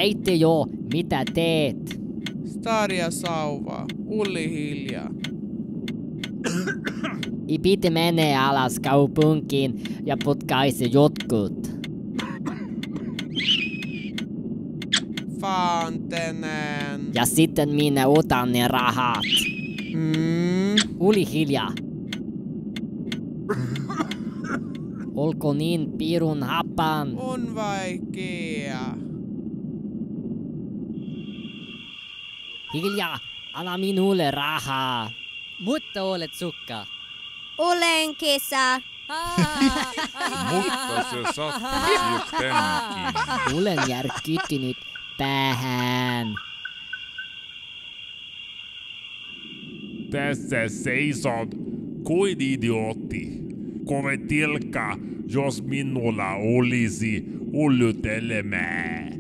Äiti jo, mitä teet? Staria sauva, Ulli hiljaa. Piti menee alas kaupunkiin ja potkaisi jotkut. Fantenen. Ja sitten minä otan ne rahat. Uli hiljaa. Olko niin pirun hapan? On vaikea. Hiljaa, anna minulle rahaa. Mutta olet sukka. Olen kesä. Mutta se sattui sittenkin. Olen järkyttynyt päähän. Tässä seisot kuin idiootti. Kovetilka, jos minulla olisi ollut elämää.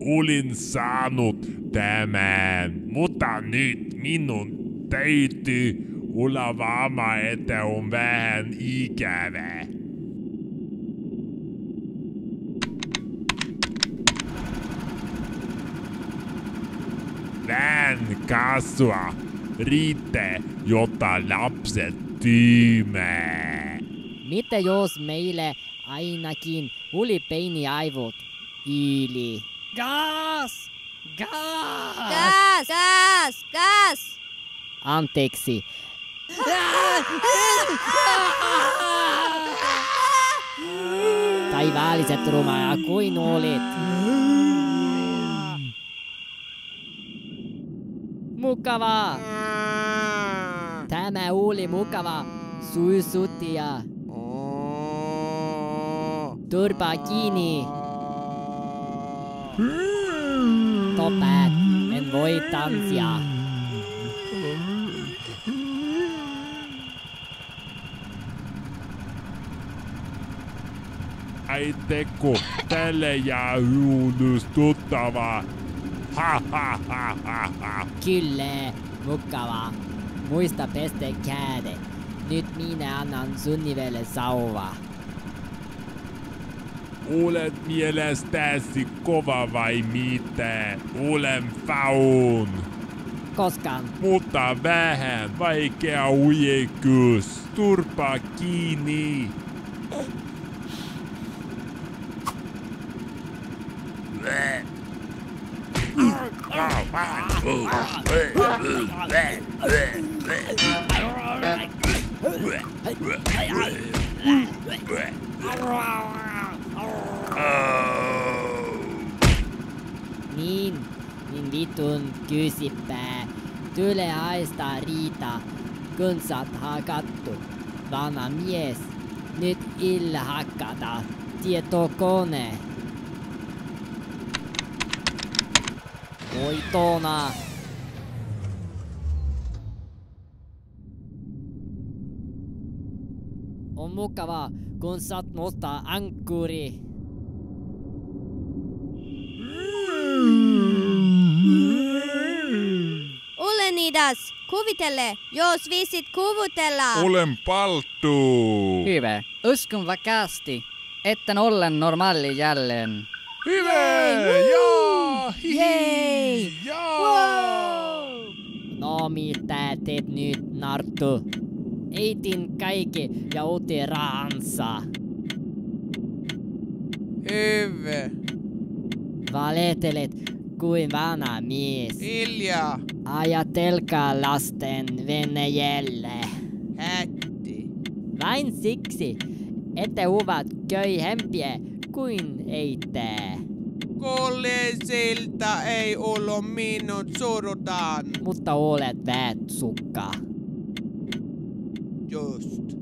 Olin saanut tämän, mutta nyt minun täytyy olla varma, että on vähän ikävä. Vähän kasvua riittää, jotta lapset tyymää. Mitä jos meille ainakin oli pieni aivot yli? Gas! Gas! Gas, gas, gas. Anteeksi. Taivaalliset rumaa kuin olit. Mukavaa. Tämä oli mukava suisuttaja. Turpa kiinni. Topäät, en voi tanssia. Ai teko, tälle jää huolestuttavaa. Ha ha ha ha ha. Kyllä, mukavaa. Muista pestä kädet. Nyt minä annan Sunnivelle sauva. Olet mielestäsi kova vai mitä? Olen faun. Koskaan. Mutta vähän vaikea ujekus. Turpa kiinni. Niin vitun kysipää. Tule haista riita, kun sä oot hakattu. Vanha mies, nyt illa hakata. Tietokone. Voitona. On mukavaa, kun saat nostaa ankkuri. Olen idas. Kuvitelle, jos viisit kuvitella. Olen palttu. Hyvä. Uskon vakaasti, etten ole normaali jälleen. Hyvä! Joo! Jei! Joo! No mitä teet nyt, Narttu? Eitin kaikki ja otti rahansa. Hyvä. Valetelet kuin vanha mies. Hiljaa. Ajatelkaa lasten Venäjälle. Hätti. Vain siksi, että ovat köyhempiä kuin eitä. Kollesilta ei ollut minun surutaan. Mutta olet väät sukka. Just.